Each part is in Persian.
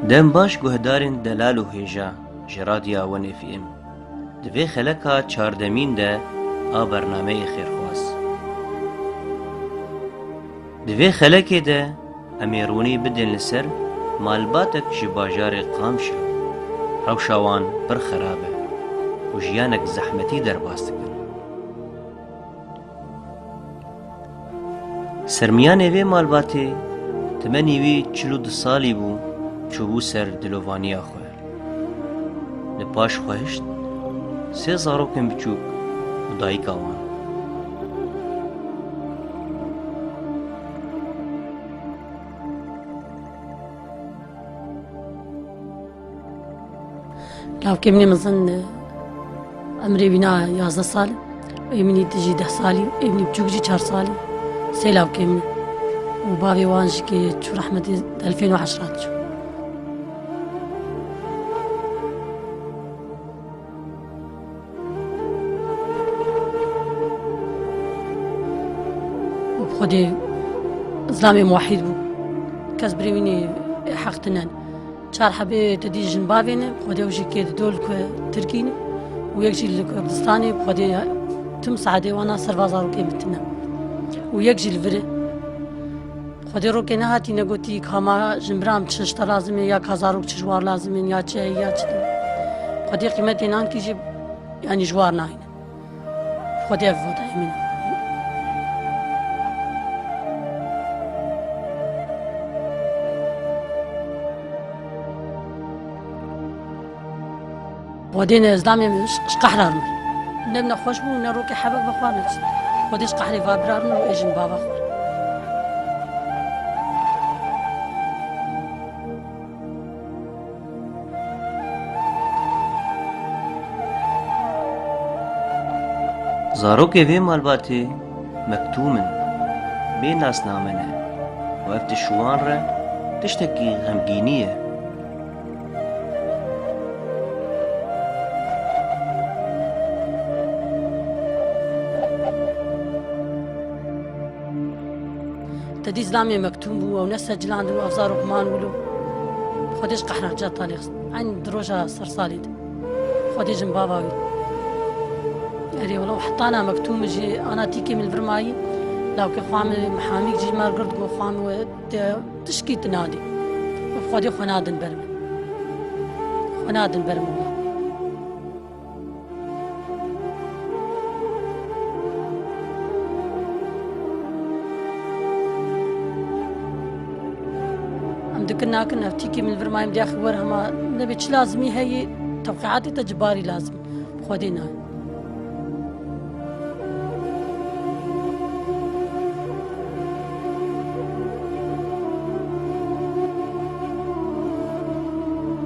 دم باش گهدارن دلال و هیجا جرادیا و نفیم دوی خلکا چاردمین ده آ برنامه خیرخواز دوی خلکی ده امیرونی بدن لسر malbatek ji bajarê qamişlo rewşa wan pir xerabe û jiyanek zehmetî derbas dikin. Sermiyanê vê malbatê temenî wî 42 salî bû çûbû ser dilovaniya xwe. Li paş xwe hişt sê zarokên biçûk û dayka wan. لاو كمني مزن عمري بنا 11 سال ويمني تجي 10 سالي ويمني بجوجي 4 سالي سيلاو كمني وبابي وانش كي تشو رحمتي 2010 تشو وبخدي زلامي موحد بو كسبري مني حقتنان چار حبه تدی جنبابینه خودی وجی که دول که ترکینه و یک جیل کردستانی خودی تم سعدی وانا سرواز زاروکی متنا و یک جیل وره خودی رو که نهاتی نگوتی کاما جنبرام چشتا لازمه یا کازاروک چجوار لازمه یا چه یا چه خودی قیمتی نان کی جب یعنی جوار ناین خودی ودا امین ودين إسلامي مش قحرارنا نبنا خوش بو نروكي حبك بخوارنا وديش قحري فابرارنا وإجن بابا خوار زاروك في malbatê مكتومن بين ناس نامنه وقت الشوان را تشتكي غمجينية تدي إسلامي مكتوم بو ونسجلان دو أفزارو كمان ولو خوديش قحرار جات طالي عن دروجة صرصاليد خوديش مباباوي يعني ولو حطانا مكتوم جي أنا تيكي من الفرماي لو كي خوامي محاميك جي مار قرد قو خوامي تشكي تنادي وخودي خنادن برمي خنادن برمي كنا افتيكي من الفرمايم دي اخي ورها نبي تش لازمي هي توقيعاتي تجباري لازم خودينا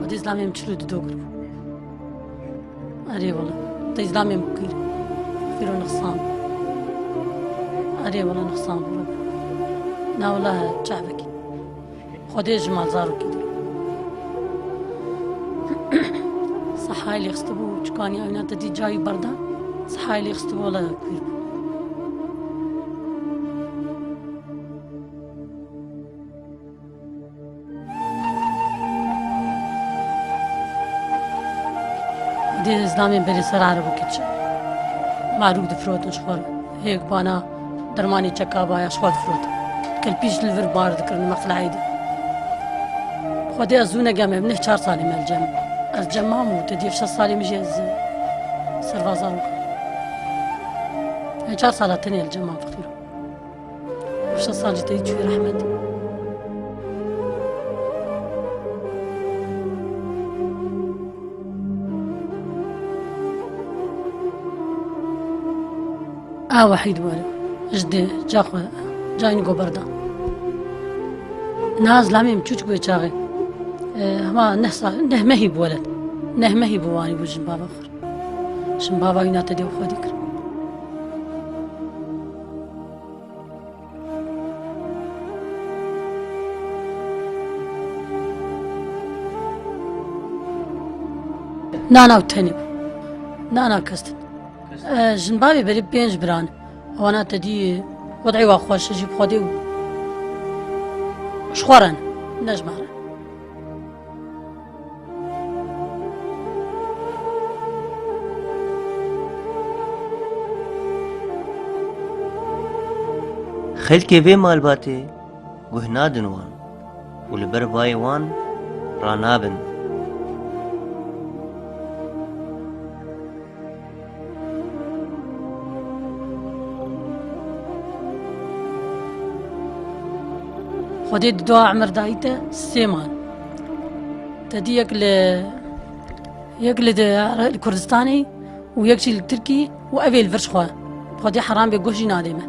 ودي اسلامي مشلو دوغر اري والله دي اسلامي مكير فيرو نقصان اري والله نقصان نا والله شعبك خودی جمال زاروکی دل صحایلی خستبو چکانی آینا تدی جایی بردن صحایلی خستبو ولا کویر دی اسلامی بری سر عربو کچه معروف دفروتن شخور هیک بانا درمانی چکا بایا شخور دفروت کل پیش لور بار ذکرن مقلعی دی خودي أزونا جامع منه 4 سالي من الجامع مو تدي في 6 سالي مجهز سرواز زاروك 4 سالات تانية الجامع فقيرة في 6 سالي تدي جوي رحمتي وحيد والو جدي جاخو جاين جو بردا ناز لامي مچوچ كوي چاغي هما نه مهي بولد نه مهي بواني بوجن بابا خر شن بابا ينات دي وخو ديكر نانا وتنب نانا كست جن بابي بري بينج بران وانا تدي وضعي واخوش جيب خودي شخورن نجمعنا خلکê vê malbatê guh nadin wan û li ber bayê wan ranabin. خودی دوا عمر دایته سیمان تدی یک ل کردستانی و یک چیل ترکی و اویل ورش خواه خودی حرام به گوشی نادیمه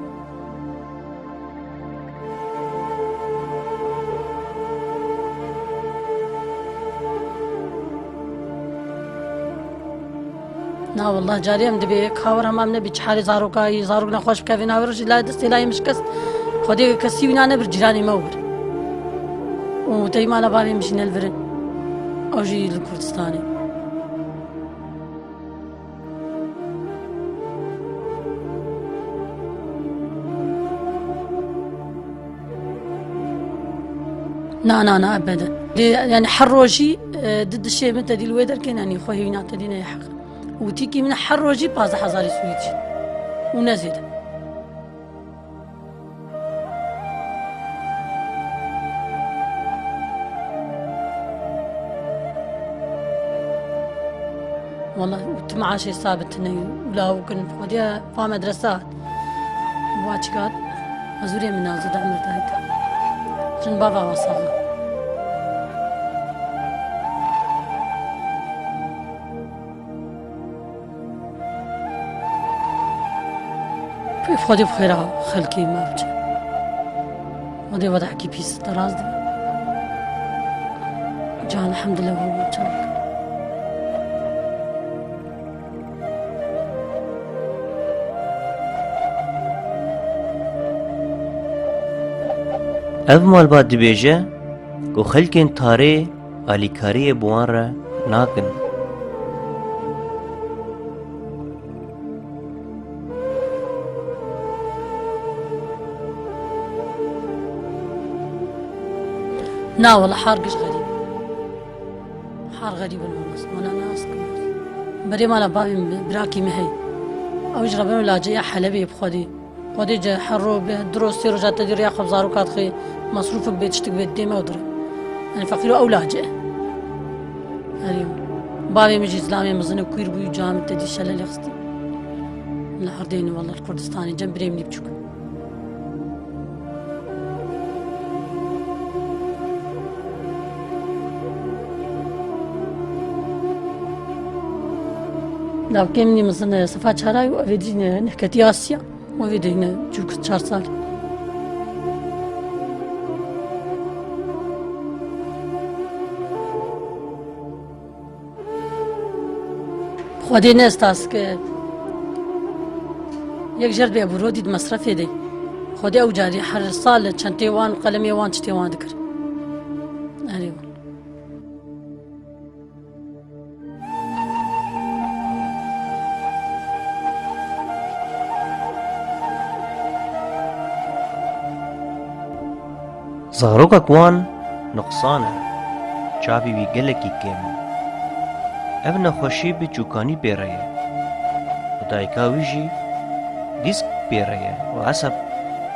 نا والله جاري ام دبي خاور هم نبي چحالي زاروكاي زاروك نخوش بكافي ناورش لا دستي لا يمشكس خودي كسي وينا بر جيراني مور وتيما انا بابي مشين الفرن اوجي الكردستاني لا ابدا يعني حروجي ضد الشيء من تدي الويدر كان يعني خوي هنا تدينا يا حق وتيكي من حروجي باز حزاري سويتش ونزيد والله وتمع شيء ثابت انه ولا وكن وديا فا مدرسات واتشقاد مزورية من نازل عمر دايكا عشان بابا وصلنا في خودي بخيرها خلكي ما بجي ودي وضع كي بيس دراز دي جان الحمد لله هو متشارك ev malbat dibêje ku xelkên tarê alîkariyê bi wan re nakin. لا والله حارقش غريب حار غريب المونس وانا ناس بري مالا بابي براكي مهي او جربنا لا جاي حلبي بخودي خودي جا حرو دروس سيرو جات تدير ياخذ زاروكات خي مصروفك بيتشتك بيت ديما ودري يعني فقيرة او لاجئ اليوم بابي مجي اسلامي مزني كوير بيو جامع تدي شلل يخستي الحرديني والله الكردستاني جنب ريمني بشوك لا كمني مثلا صفات شراي وأفيدين نحكي آسيا وأفيدين جوك شهر صار خودي ناس تاسك يك جرد بيا برودي مصرف يدي خودي أو جاري حر صال شنتي وان قلمي وان شتي وان ذكر أيوه zarokek wan nuqsan e çavî wî gelekî kêm e ev nexweşî bi çûkanî pêre ye û dayka wî jî dîsk pêre ye û eseb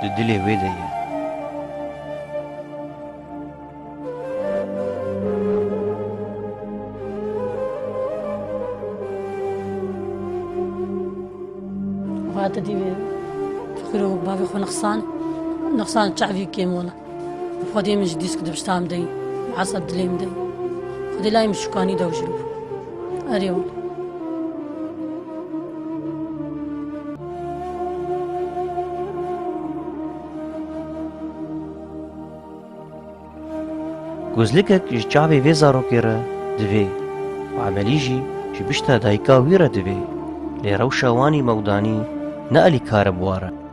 di dilê wê de ye. وهذا دي فقيرو بابي خو نقصان شعبي كيم والله خودي مش ديسك دبشتام دي وعصب دليم دي خودي لا يمشي كاني دو جروب أريول Gozlikek ji çavê vê zarokê re divê û emelî jî ji bişta dayka wî re divê lê rewşa wanî mewdanî ne alîkar e biware.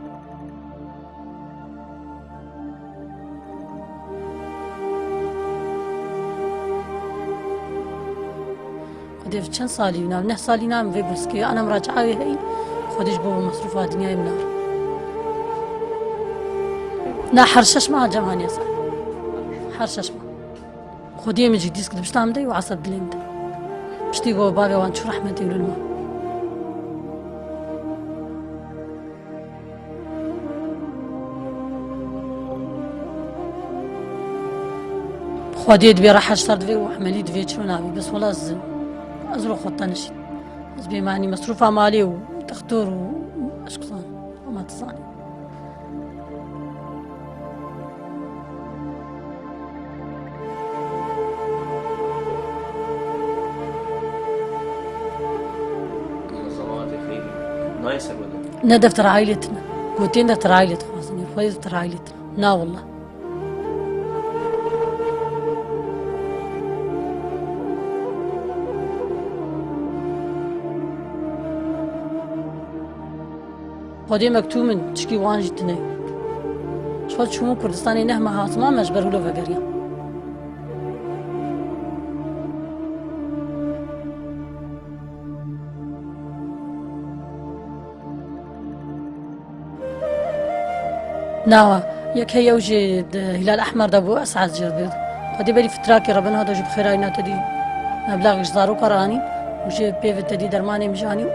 خودي في چند سالي ونام نه سالي نام في بس كي أنا مراجعة هي خوديش بابا مصروفات دنيا منار لا حرشش مع جمانية صار حرشش مع خودي مجي ديسك دبشتام دي وعصب دلين دي بشتي قو بابي وان شو رحمتي وللما خودی دبی راح اشتر دبی و عملی دبی چرا نبی بس ولی از رو خود تنشید از بی معنی مصروف مالی و دکتر و اشکال و ما تزانی نه دفتر عائلتنا قوتين دفتر عائلتنا خلاصني خودي دفتر عائلتنا لا والله خودي مكتوب من تشكي وانجي تني شو شو كردستاني نهما هات ما مجبر له فقريا ناوا يك هي وجه الهلال الاحمر دابو اسعد جربيض قد بالي فتراكي ربنا هذا جب خيرينا تدي مبلغ زارو قراني وجي بيف تدي درماني مجاني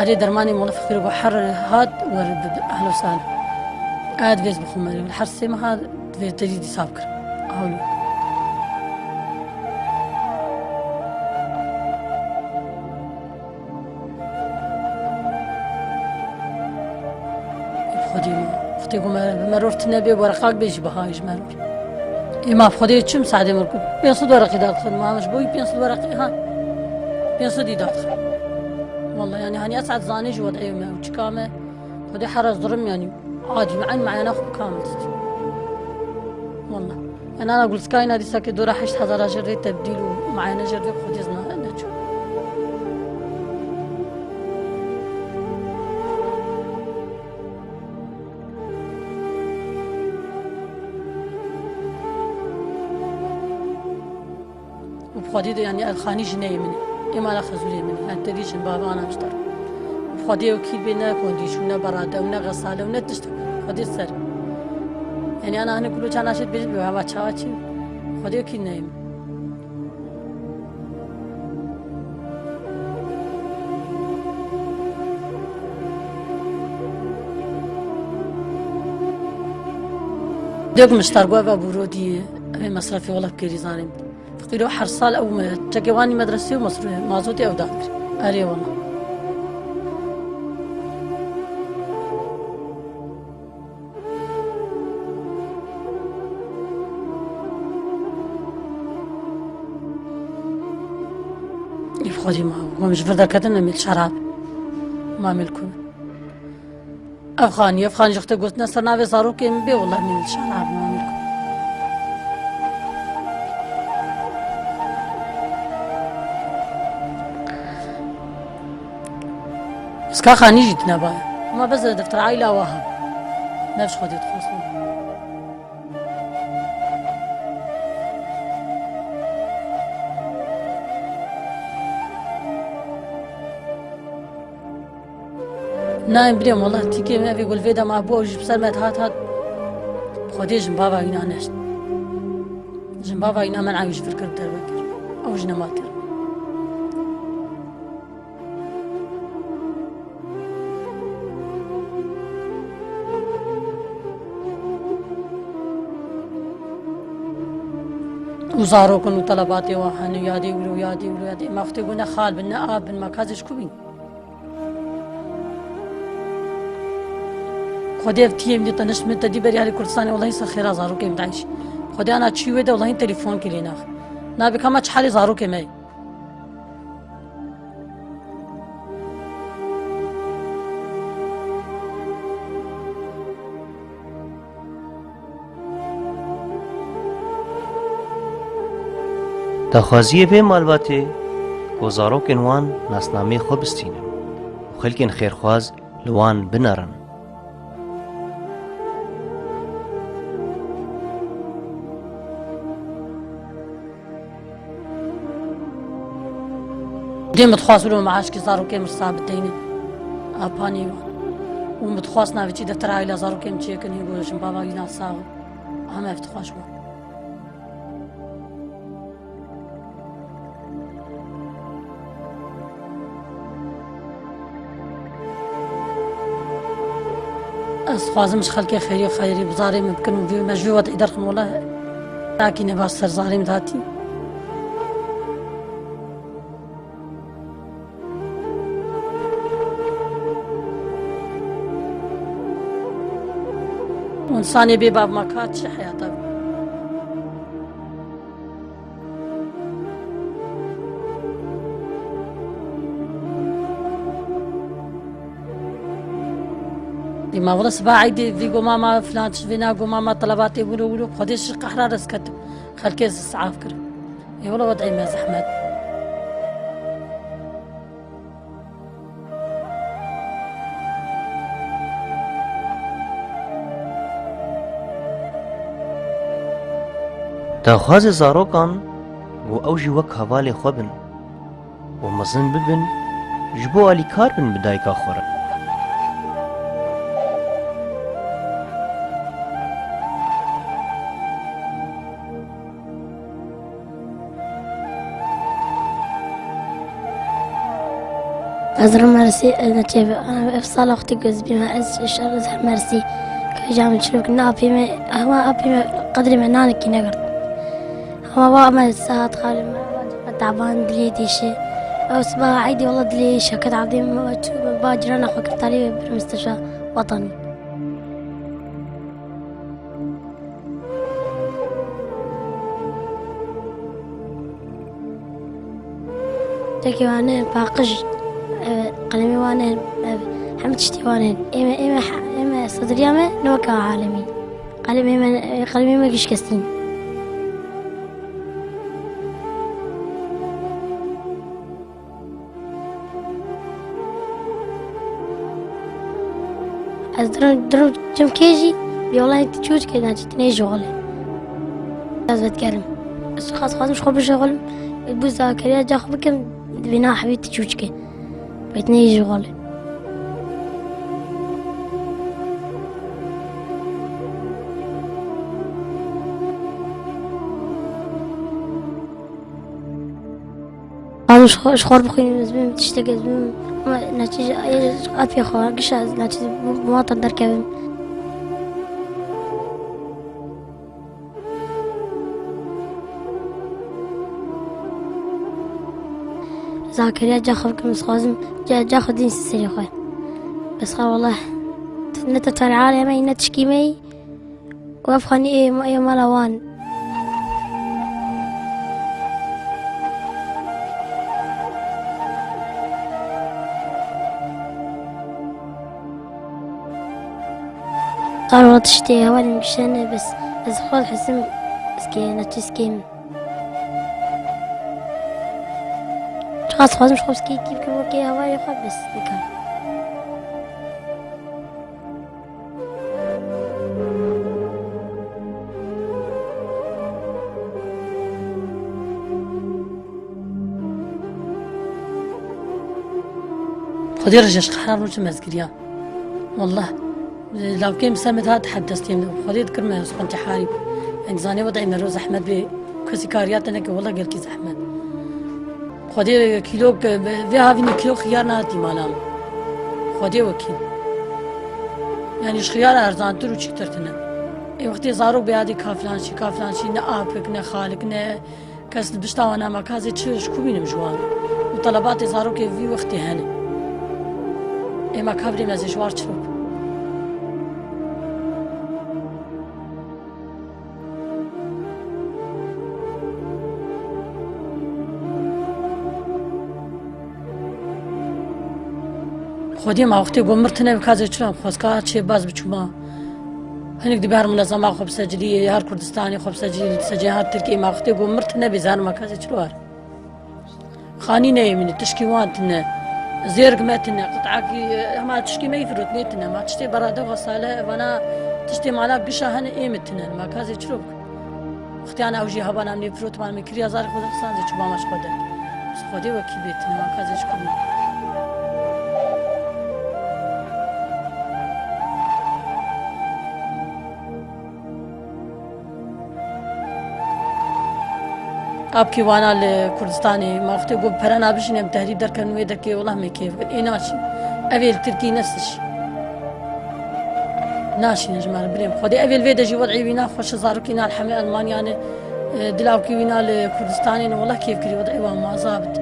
أريد درماني مولا فقيرة وحر هاد ورد أهلا وسهلا عاد فيز بخمري والحرسي ما هاد فيز تجدي سابكر أهولي خدي فتيكو مرور تنبي ورقاك بيجي بهايج مرور إما بخدي تشم سعدي مركب بينصد ورقي داخل ما مش بوي بينصد ورقي ها بينصد داخل والله يعني هاني أسعد زاني جو وضعي ما وشكامة خدي حرز ضرم يعني عادي معي ناخذ كامل والله يعني أنا أقول سكاي نادي ساكت دورة حشت هزار جري تبديل ومعنا جري خدي زنا نجو وبخدي يعني الخاني جنيه مني إما لا خزولي مني أنت ديش بابا أنا مشتر خدي وكيل بينا كونديش ونا برادة ونا غسالة ونا تشتغل خدي السر يعني أنا هنا كله كان عشت بيجي بهوا تشاوتشي خدي وكيل نايم دوك مشتر قوة برودي مصرفي والله بكيري زاني فقيرة حرصال أو تجواني مدرسة ومصروف مازوتي أو داخل أري والله يفخذي ما هو مش فردا كتن ميل شراب ما ملكون أفغاني جختي قلت نصر نافي زاروك يمبي والله ميل شراب ما ملكون بس كا خاني جيت نبايا ما بس دفتر عائلة وهاب نفس خدي تخصني نايم بريم والله تيكي ما في يقول فيدا ما بوج بسلمت هات خدي جنبابا هنا نشت جنبابا هنا من عايش في الكرب دربكر أو جنماكر وزاروكن وطلباتي وحن يادي ولو ما اختي قلنا خال بنا اب بن مكازش كوبين خدي تيم دي تنش من تدي بري على كردستان والله سخيره زاروك مدعش خدي انا تشي ودا والله تليفون كلينا نابي كما تشحالي زاروك ماي دخوازیه به malbatê ku zarokên wan nasnamê xwe bistînin û xelkên xêrxwaz li wan binerin. ديما تخواصلوا معاش كي زاروكي مش صعب ديني اباني ومتخواصنا في دفتر عائلة زاروكي مشيكن يقول شن بابا ينا صاغ هم يفتخواش از خوازمش خلق خیری خیری بزاری ممکن و مجبور وضعی درخم والله لكن باس سر زاریم ذاتی وإنسان بباب ما كاتش حياته ما والله سبا عيدي في ماما فلان شفينا ماما طلباتي يقولوا خديش قحرة رسكت خلكيز السعاف كر اي والله وضعي ما زحمت داخواز زاروکان و اوجی وک حوالی خوبن و مزن ببن جبو الîکار بن بدایکا خوره أزر مرسي أنا شايف أنا إفصال أختي جوز بما شر مرسي كجام شلوك نابي ما هو أبي ما قدر ما نانك ينقر هو بقى ما الساعات خالي ما تعبان دليتي شيء أو صباح عيدي والله دلي شكت عبدي ما باجرنا أخوك طالي بالمستشفى وطني تكي وانا باقج قلمي وانا حمد شتي وانا إما صدري ما نوكا عالمي قلمي ما قش كستين از درم جم كيجي بيولاي تشوش كده تني شغلي لازم اتكلم بس خلاص مش خبر شغل البوز زكريا جا خبكم بنا حبيبتي تشوش كده بيتني شغلي هذا شخور بخوي زبون تشتغل زبون نتيجة أبي خوا قش نتيجة مواطن دركب زكريا جا خبك مسخازم جا خدين سري خوي بس خا والله نتتفرع على ما ينتشكي مي وافخني ايه ملوان قالوا تشتي هوالي مشان بس خود حسم سكينة تسكين خلاص خلاص مش خوب سكي كيف كي هوالي خود بس بكار خدي رجعش قحرار روش مزقريا والله لو كان مسامد هاد تحدثتي خدي ذكر ما سكنت حارب يعني زاني وضعي من روز احمد بكسي كاريات انا والله قال كيس احمد خدي كيلو فيها فيني كيلو خيار نهاتي مالام خدي وكيل يعني خيار ارزان ترو تشكترتنا اي وقتي زارو بيادي كافلانشي نا ابك نا خالك نا كاس بشتا وانا ما كازي تشش كوبين مجوان وطلباتي زارو كي في وقتي هاني اي ما كابري مازي شوار تشروب خودی ما وقتی گمرتنه بکازی چرا خواسکار چه باز بچوما هنگ دیبار منظمه خوب سجلی هر کردستانی خوب سجلی هر ترکی ما وقتی گمرتنه بزن ما کازی چرا خانی نیمینی تشکیوان تنه زیرگ متنه قطعی ما تشکی میفرد نیتنه ما تشتی براده غساله وانا تشتی مالا قشه هن ایمتنه ما کازی چرا وقتی انا اوجی هبان امنی فروت ما میکری ازار خودستان زی چوبا ماش خوده بس خودی وکی بیتنه ما کازی چکمی आपकी वाना ले कुर्दिस्तानी माफ्ते गो परना बिशने तहरीब दर करनवे दर के والله ما كيف إناشي أبي التركي نفسش ناشي نجمع بريم خدي أبي الفيدا جي وضعي وينا خوش زاروكينا الحمي ألمانيا دلاوكي وينا لكردستاني والله كيف كري وضعي وما ظابط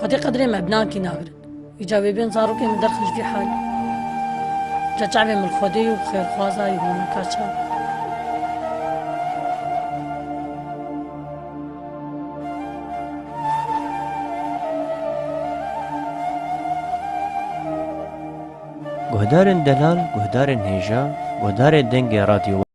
خدي قدري ما بنانكي ناقر يجاوي بين زاروكي من درخش في حال جاجعبي من الخدي وخير خوازاي ومن كاتشا گهدارن دلال، گهدارن هیجا، گهدارن دنگ رادیو